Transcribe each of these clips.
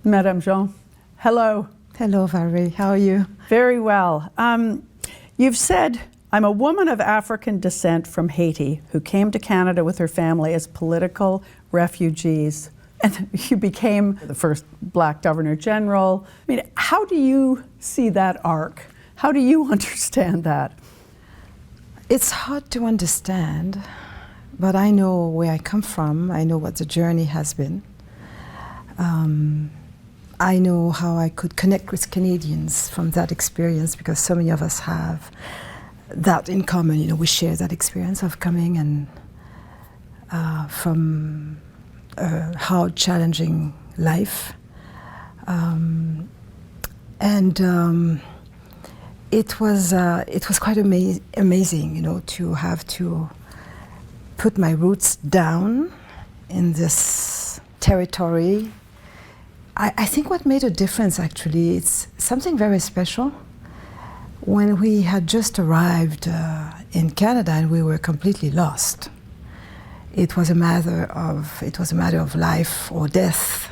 Madame Jean, hello. Hello, Valerie. How are you? Very well. You've said, I'm a woman of African descent from Haiti who came to Canada with her family as political refugees. And you became the first Black Governor General. I mean, how do you see that arc? How do you understand that? It's hard to understand, but I know where I come from. I know what the journey has been. I know how I could connect with Canadians from that experience, because so many of us have that in common. You know, we share that experience of coming and from a hard, challenging life. It was quite amazing, you know, to have to put my roots down in this territory. I think what made a difference, actually, it's something very special. When we had just arrived in Canada and we were completely lost, it was a matter of life or death,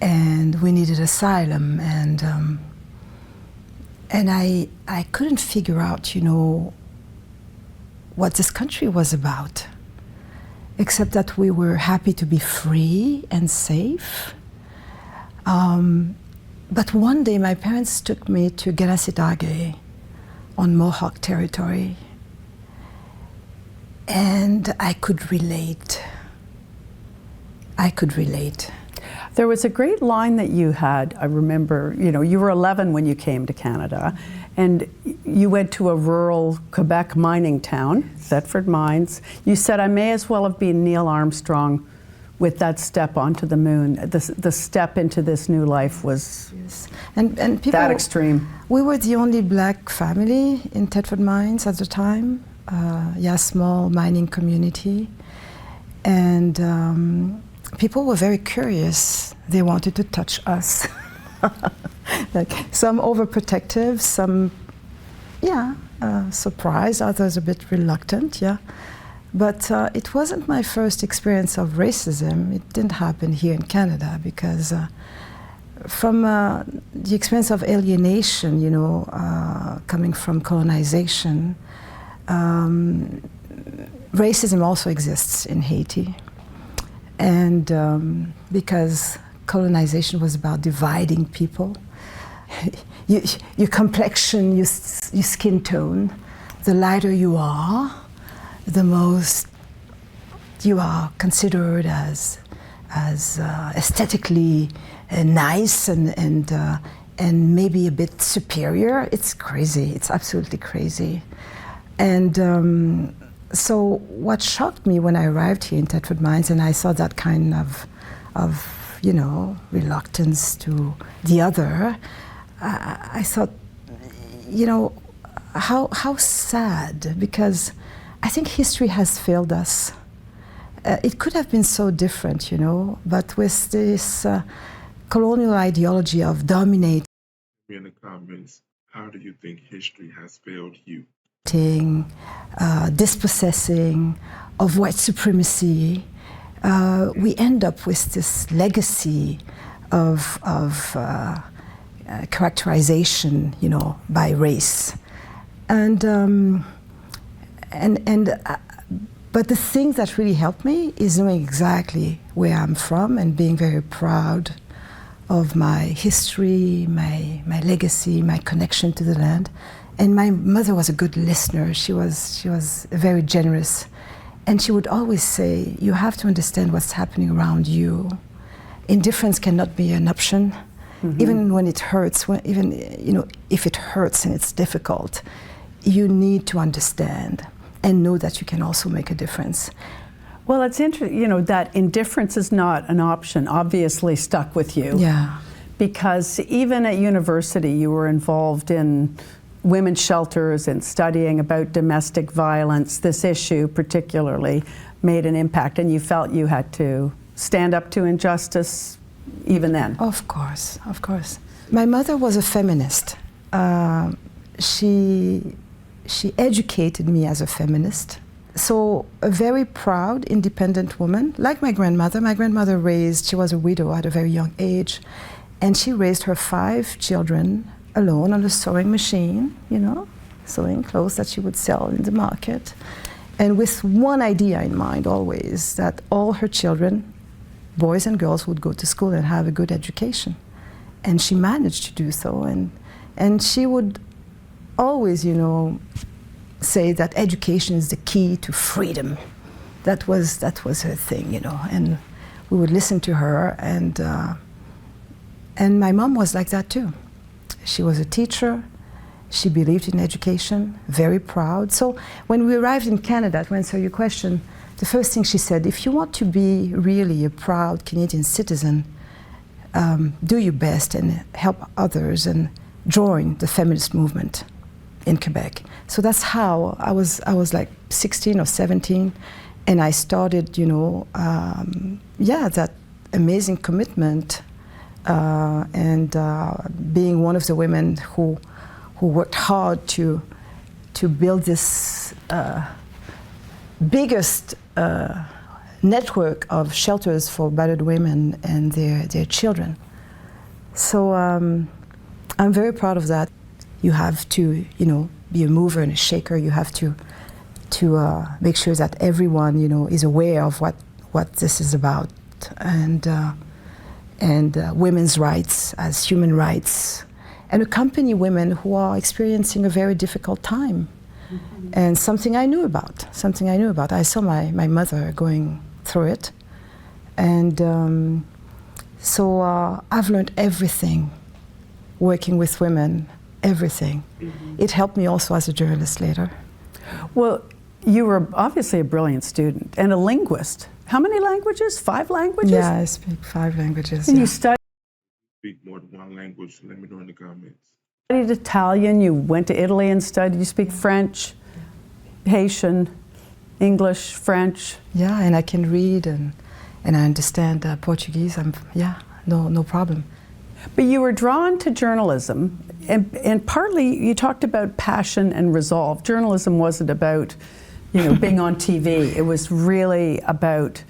and we needed asylum, and I couldn't figure out, you know, what this country was about, except that we were happy to be free and safe. But one day my parents took me to Ganasitaghe on Mohawk territory, and I could relate. There was a great line that you had, I remember, you know, you were 11 when you came to Canada, and you went to a rural Quebec mining town, Thetford Mines. You said, I may as well have been Neil Armstrong with that step onto the moon. The step into this new life was and people, that extreme. We were the only Black family in Thetford Mines at the time. Small mining community. And people were very curious. They wanted to touch us. Like some overprotective, some, surprised, others a bit reluctant, But it wasn't my first experience of racism. It didn't happen here in Canada, because from the experience of alienation, you know, coming from colonization, racism also exists in Haiti. And because colonization was about dividing people, your complexion, your skin tone, the lighter you are, the most you are considered as aesthetically nice and maybe a bit superior. It's crazy. It's absolutely crazy. And so what shocked me when I arrived here in Thetford Mines and I saw that kind of you know, reluctance to the other, I thought, you know, how sad, because I think history has failed us. It could have been so different, you know, but with this colonial ideology of dominating. In the comments, how do you think history has failed you? Dispossessing of white supremacy, we end up with this legacy of characterization, you know, by race, but the thing that really helped me is knowing exactly where I'm from and being very proud of my history, my legacy, my connection to the land. And my mother was a good listener. She was very generous, and she would always say, "You have to understand what's happening around you. Indifference cannot be an option, even when it hurts. Even, you know, if it hurts and it's difficult, you need to understand and know that you can also make a difference." Well, it's interesting, you know, that indifference is not an option, obviously stuck with you. Yeah. Because even at university, you were involved in women's shelters and studying about domestic violence. This issue particularly made an impact, and you felt you had to stand up to injustice even then. Of course, of course. My mother was a feminist. She educated me as a feminist. So a very proud, independent woman, like my grandmother. My grandmother she was a widow at a very young age, and she raised her 5 children alone on a sewing machine, you know, sewing clothes that she would sell in the market. And with one idea in mind always, that all her children, boys and girls, would go to school and have a good education. And she managed to do so. And she would always, you know, say that education is the key to freedom. That was her thing, you know. And we would listen to her, and my mom was like that too. She was a teacher. She believed in education, very proud. So when we arrived in Canada, to answer your question, the first thing she said, if you want to be really a proud Canadian citizen, do your best and help others and join the feminist movement in Quebec. So that's how I was like 16 or 17, and I started, you know, that amazing commitment and being one of the women who worked hard to build this biggest network of shelters for battered women and their children. So I'm very proud of that. You have to, you know, be a mover and a shaker. You have to make sure that everyone, you know, is aware of what this is about, and women's rights as human rights, and accompany women who are experiencing a very difficult time. Mm-hmm. And something I knew about. I saw my mother going through it, and so I've learned everything working with women. Everything. Mm-hmm. It helped me also as a journalist later. Well, you were obviously a brilliant student and a linguist. How many languages? 5 languages? Yeah, I speak 5 languages. And yeah. you studied More than one language, let me know in the comments. Italian, you went to Italy and studied, you speak French, Haitian, English, French. Yeah, and I can read and I understand Portuguese. No problem. But you were drawn to journalism, and partly you talked about passion and resolve. Journalism wasn't about, you know, being on TV. It was really about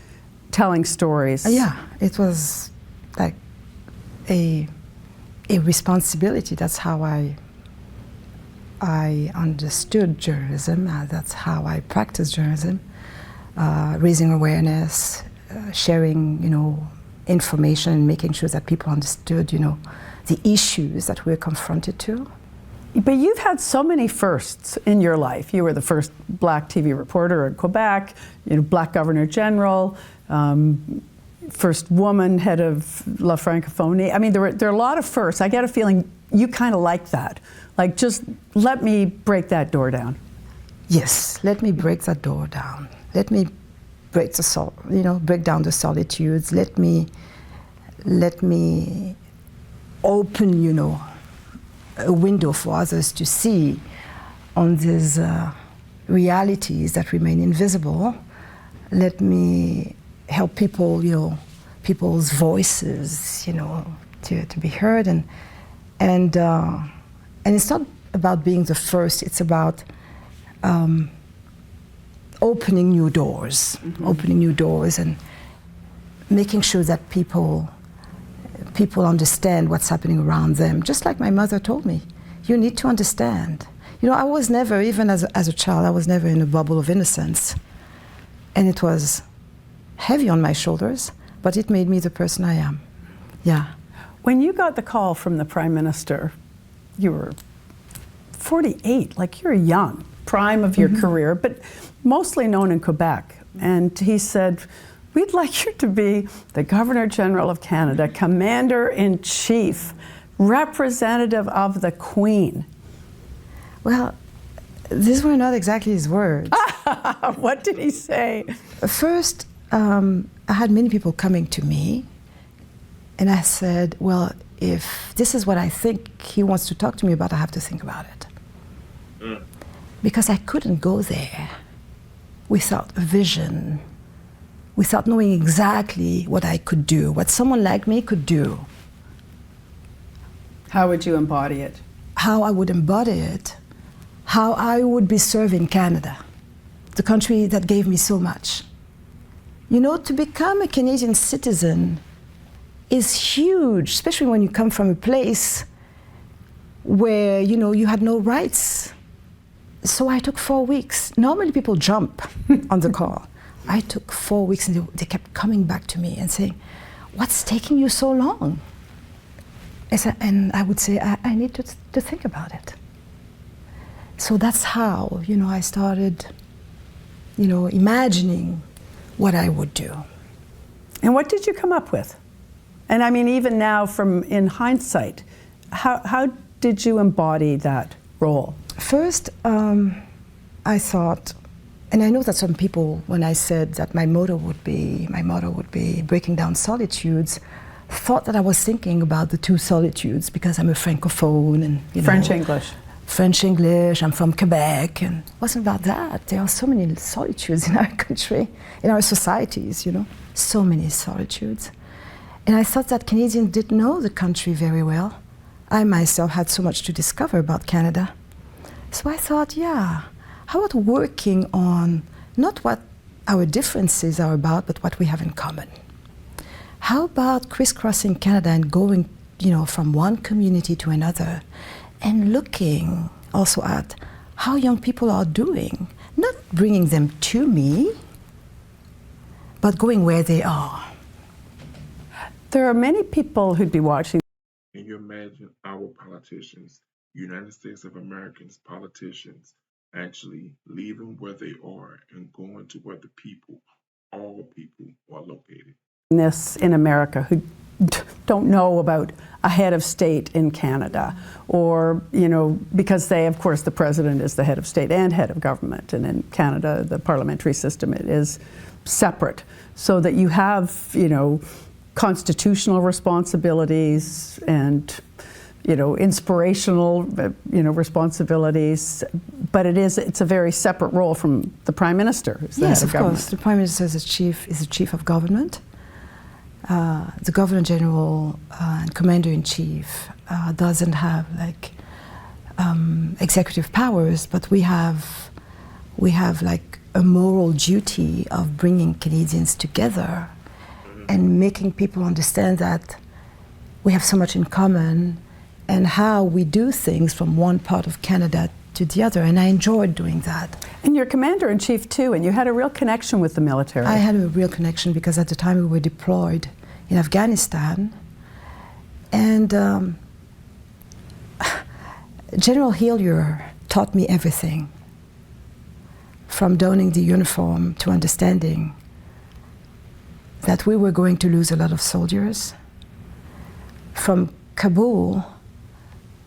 telling stories. Yeah, it was like a responsibility. That's how I understood journalism. That's how I practiced journalism. Raising awareness, sharing, you know, information, and making sure that people understood, you know, the issues that we're confronted to. But you've had so many firsts in your life. You were the first Black TV reporter in Quebec, you know, Black Governor General, first woman head of La Francophonie. I mean, there are a lot of firsts. I get a feeling you kind of like that. Like, just let me break that door down. Yes, let me break that door down. Let me break down the solitudes. Let me open, you know, a window for others to see on these realities that remain invisible. Let me help people, you know, people's voices, you know, to be heard, and it's not about being the first. It's about opening new doors, and making sure that people understand what's happening around them. Just like my mother told me, you need to understand. You know, I was never, even as a child, I was never in a bubble of innocence, and it was heavy on my shoulders, but it made me the person I am. Yeah. When you got the call from the Prime Minister, you were 48, like you're young, prime of your career, but mostly known in Quebec. And he said, we'd like you to be the Governor General of Canada, Commander-in-Chief, representative of the Queen. Well, these were not exactly his words. What did he say? First, I had many people coming to me, and I said, well, if this is what I think he wants to talk to me about, I have to think about it. Because I couldn't go there without a vision, without knowing exactly what I could do, what someone like me could do. How would you embody it? How I would embody it, how I would be serving Canada. the country that gave me so much. You know, to become a Canadian citizen is huge, especially when you come from a place where, you know, you had no rights. So I took 4 weeks. Normally people jump on the call. I took 4 weeks and they kept coming back to me and saying, what's taking you so long? And I would say, I need to think about it. So that's how, you know, I started, you know, imagining what I would do. And what did you come up with? And I mean, even now, in hindsight, how did you embody that role? First, I thought, and I know that some people, when I said that my motto would be breaking down solitudes, thought that I was thinking about the two solitudes because I'm a francophone and, you know, French English, I'm from Quebec, and it wasn't about that. There are so many solitudes in our country, in our societies, you know, so many solitudes. And I thought that Canadians didn't know the country very well. I myself had so much to discover about Canada. So I thought, yeah, how about working on not what our differences are about, but what we have in common? How about crisscrossing Canada and going, you know, from one community to another, and looking also at how young people are doing, not bringing them to me, but going where they are. There are many people who'd be watching. Can you imagine our politicians, United States of Americans politicians, actually leaving where they are and going to where the people, all people, are located? This in America who don't know about a head of state in Canada, or, you know, because of course, the president is the head of state and head of government, and in Canada, the parliamentary system, it is separate, so that you have, you know, constitutional responsibilities and, you know, inspirational, you know, responsibilities, but it's a very separate role from the Prime Minister, who's the head of government. Yes, of course. The Prime Minister is the chief of government. The Governor General and Commander-in-Chief doesn't have like executive powers, but we have like a moral duty of bringing Canadians together and making people understand that we have so much in common and how we do things from one part of Canada to the other, and I enjoyed doing that. And you're Commander-in-Chief too, and you had a real connection with the military. I had a real connection because at the time we were deployed in Afghanistan, and General Hillier taught me everything, from donning the uniform to understanding that we were going to lose a lot of soldiers. From Kabul,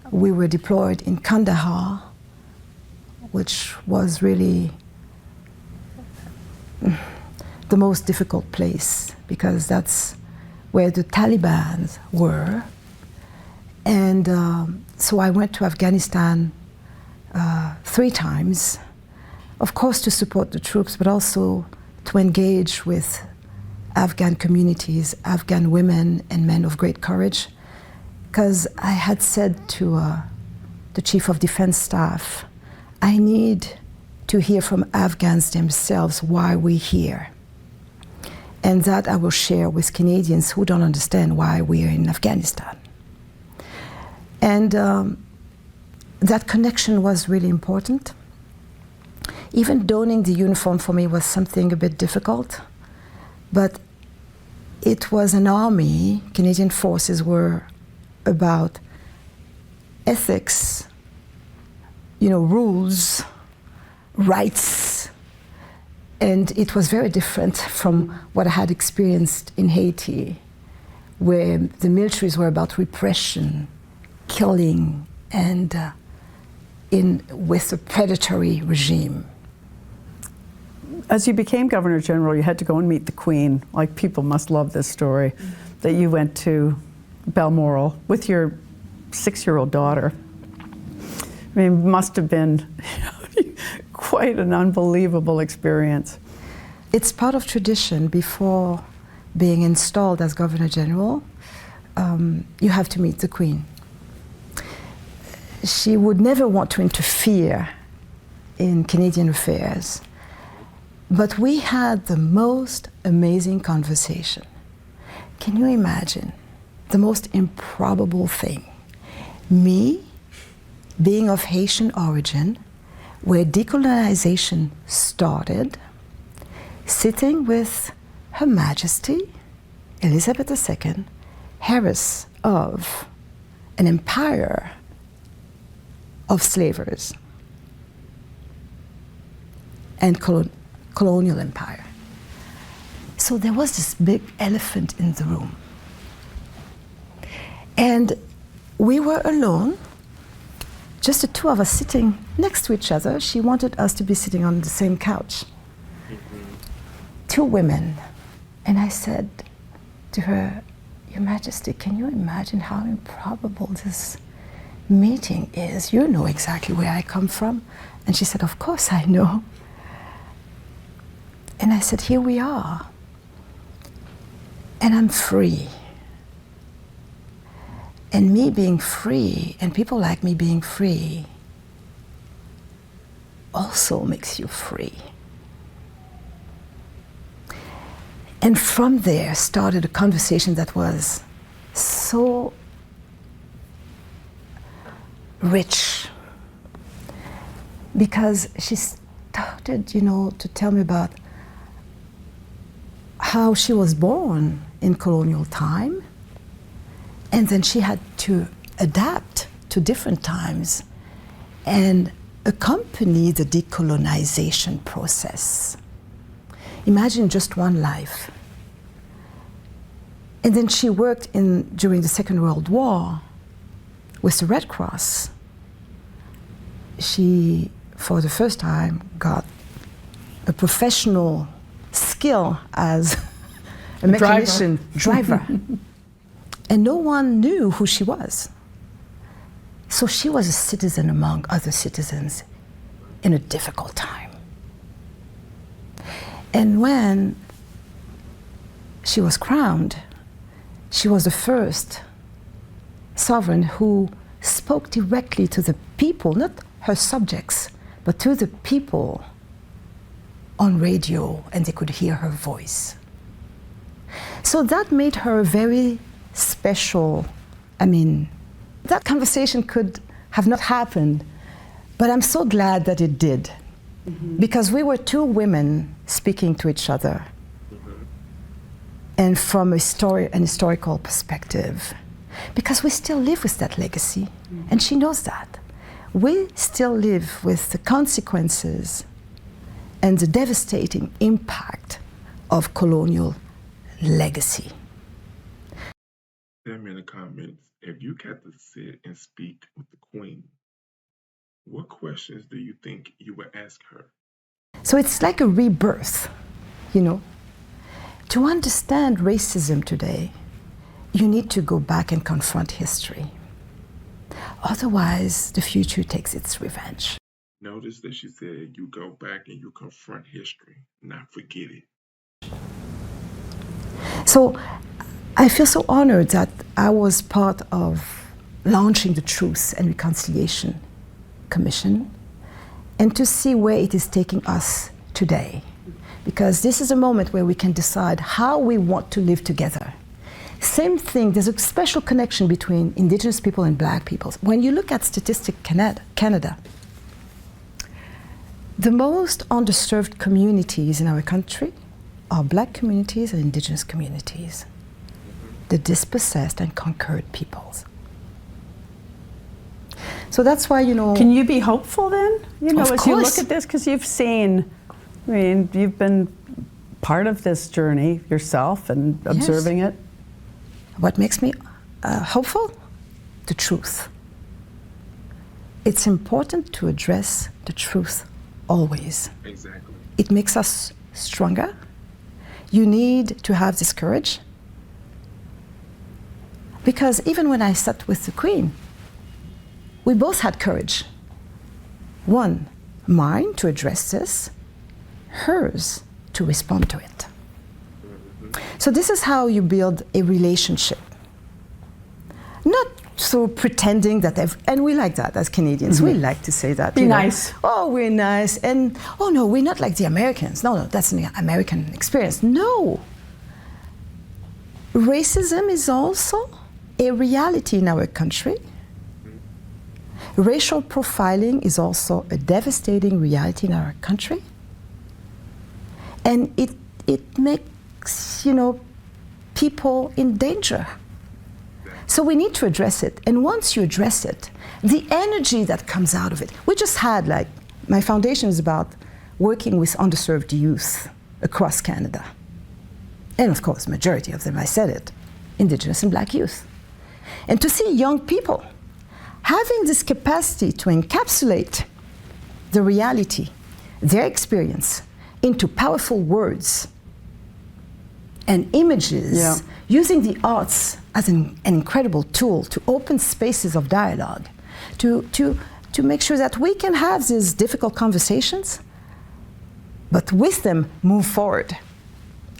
we were deployed in Kandahar, which was really the most difficult place because that's where the Taliban were. And so I went to Afghanistan 3 times, of course to support the troops, but also to engage with Afghan communities, Afghan women and men of great courage, because I had said to the Chief of Defense Staff, I need to hear from Afghans themselves why we're here. And that I will share with Canadians who don't understand why we are in Afghanistan. And that connection was really important. Even donning the uniform for me was something a bit difficult, but it was an army. Canadian forces were about ethics, you know, rules, rights, and it was very different from what I had experienced in Haiti, where the militaries were about repression, killing, and with a predatory regime. As you became Governor General, you had to go and meet the Queen. Like, people must love this story, that you went to Balmoral with your 6-year-old daughter. I mean, it must have been quite an unbelievable experience. It's part of tradition. Before being installed as Governor General, you have to meet the Queen. She would never want to interfere in Canadian affairs, But we had the most amazing conversation. Can you imagine the most improbable thing? Me, being of Haitian origin, where decolonization started, sitting with Her Majesty Elizabeth II, heiress of an empire of slavers and colonial empire. So there was this big elephant in the room. And we were alone, just the two of us sitting next to each other. She wanted us to be sitting on the same couch. Two women. And I said to her, Your Majesty, can you imagine how improbable this meeting is? You know exactly where I come from. And she said, Of course I know. And I said, Here we are. And I'm free. And me being free, and people like me being free, also makes you free. And from there started a conversation that was so rich, because she started, to tell me about how she was born in colonial time, and then she had to adapt to different times and accompany the decolonization process. Imagine just one life. And then she worked during the Second World War with the Red Cross. She, for the first time, got a professional skill as a mechanician driver. And no one knew who she was. So she was a citizen among other citizens in a difficult time. And when she was crowned, she was the first sovereign who spoke directly to the people, not her subjects, but to the people on radio, and they could hear her voice. So that made her very special. That conversation could have not happened, but I'm so glad that it did. Because we were two women speaking to each other, and from an historical perspective, because we still live with that legacy, and she knows that. We still live with the consequences and the devastating impact of colonial legacy. Tell me in the comments, if you got to sit and speak with the Queen, what questions do you think you would ask her? So it's like a rebirth, To understand racism today, you need to go back and confront history. Otherwise, the future takes its revenge. Notice that she said you go back and you confront history, not forget it. So I feel so honored that I was part of launching the Truth and Reconciliation Commission, and to see where it is taking us today. Because this is a moment where we can decide how we want to live together. Same thing, there's a special connection between Indigenous people and Black people. When you look at Statistic Canada, the most underserved communities in our country are Black communities and Indigenous communities, the dispossessed and conquered peoples. So that's why, Can you be hopeful then? Of as course. you look at this, because you've seen, you've been part of this journey yourself and observing it. What makes me hopeful? The truth. It's important to address the truth always. Exactly. It makes us stronger. You need to have this courage. Because even when I sat with the Queen, we both had courage. One, mine to address this, hers to respond to it. So this is how you build a relationship. Not so pretending that and we like that as Canadians. We like to say that. Be you know. nice. Oh, we're nice. And, oh no, we're not like the Americans. No, that's an American experience. No. Racism is also a reality in our country. Racial profiling is also a devastating reality in our country. And it makes, people in danger. So we need to address it. And once you address it, the energy that comes out of it. We just had, my foundation is about working with underserved youth across Canada. And of course, majority of them, I said it, Indigenous and Black youth. And to see young people having this capacity to encapsulate the reality, their experience, into powerful words and images, using the arts as an incredible tool to open spaces of dialogue, to make sure that we can have these difficult conversations, but with them move forward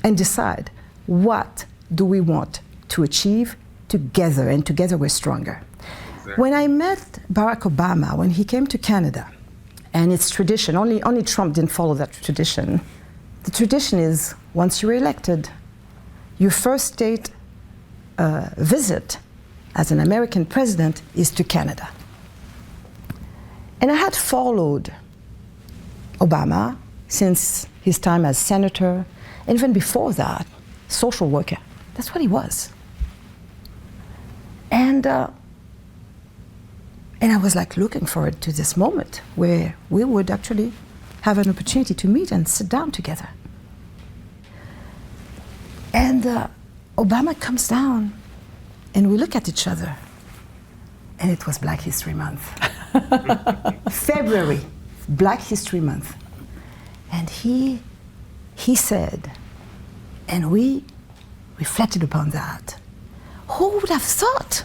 and decide what do we want to achieve together, and together we're stronger. Exactly. When I met Barack Obama, when he came to Canada, and it's tradition, only Trump didn't follow that tradition. The tradition is, once you're elected, your first state visit as an American president is to Canada. And I had followed Obama since his time as senator, and even before that, social worker. That's what he was. And I was looking forward to this moment where we would actually have an opportunity to meet and sit down together. And Obama comes down and we look at each other, and it was Black History Month. February, Black History Month. And he said, and we reflected upon that, who would have thought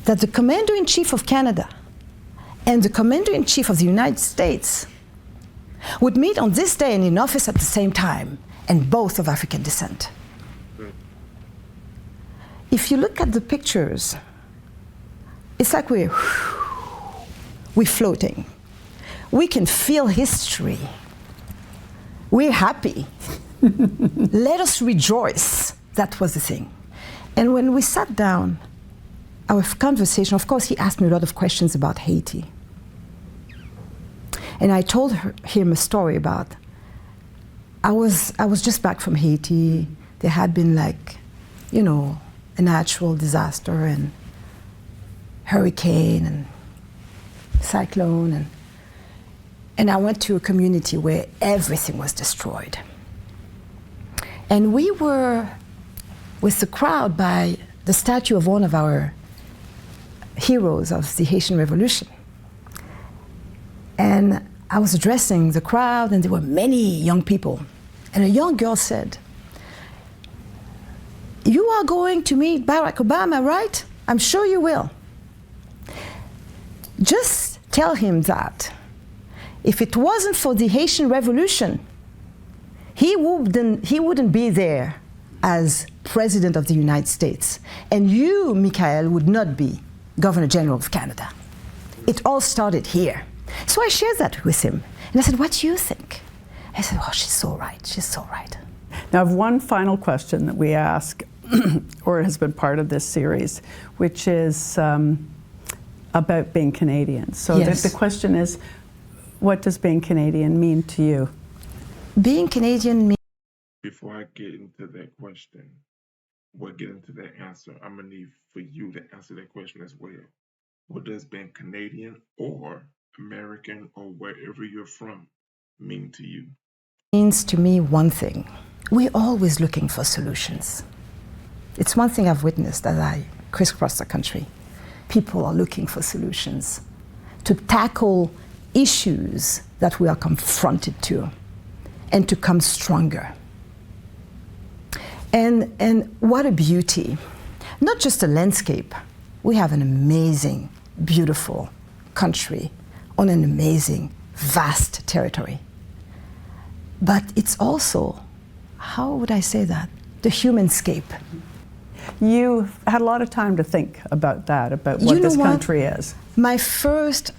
that the Commander-in-Chief of Canada and the Commander-in-Chief of the United States would meet on this day and in office at the same time, and both of African descent? If you look at the pictures, it's like we're floating. We can feel history. We're happy. Let us rejoice. That was the thing. And when we sat down, our conversation, of course, he asked me a lot of questions about Haiti. And I told him a story about, I was just back from Haiti. There had been a natural disaster and hurricane and cyclone. And I went to a community where everything was destroyed. And we were with the crowd by the statue of one of our heroes of the Haitian Revolution. And I was addressing the crowd, and there were many young people. And a young girl said, "You are going to meet Barack Obama, right? I'm sure you will. Just tell him that if it wasn't for the Haitian Revolution, he wouldn't be there as President of the United States. And you, Michaëlle, would not be Governor General of Canada. It all started here." So I shared that with him. And I said, "What do you think?" I said, "Oh, she's so right. She's so right." Now, I have one final question that we ask, or has been part of this series, which is about being Canadian. So Yes. the question is, what does being Canadian mean to you? Being Canadian means... Before I get into that question, get into that answer, I'm going to need for you to answer that question as well. What does being Canadian or American or wherever you're from mean to you? Means to me one thing. We're always looking for solutions. It's one thing I've witnessed as I crisscross the country. People are looking for solutions to tackle issues that we are confronted to and to come stronger. And what a beauty. Not just a landscape. We have an amazing, beautiful country on an amazing, vast territory. But it's also, how would I say that? The humanscape. You had a lot of time to think about that, about what You know this what? country is. My first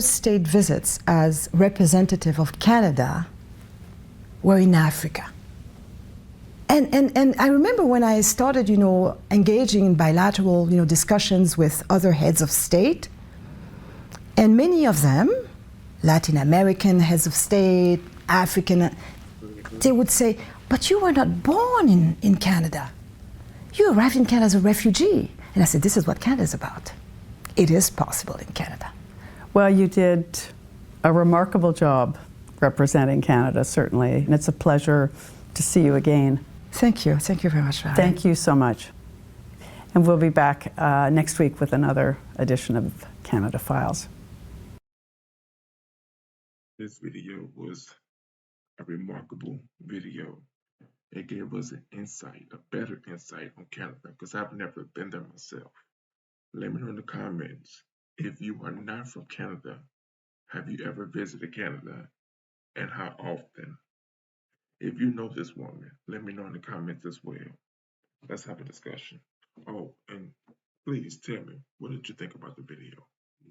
state visits as representative of Canada were in Africa. And I remember when I started, engaging in bilateral, discussions with other heads of state, and many of them, Latin American heads of state, African, they would say, but you were not born in Canada. You arrived in Canada as a refugee. And I said, this is what Canada is about. It is possible in Canada. Well, you did a remarkable job representing Canada, certainly, and it's a pleasure to see you again. Thank you. Thank you very much, Valerie. Thank you so much. And we'll be back next week with another edition of Canada Files. This video was a remarkable video. It gave us an insight, a better insight on Canada, because I've never been there myself. Let me know in the comments, if you are not from Canada, have you ever visited Canada, and how often? If you know this woman, let me know in the comments as well. Let's have a discussion. Oh, and please tell me, what did you think about the video?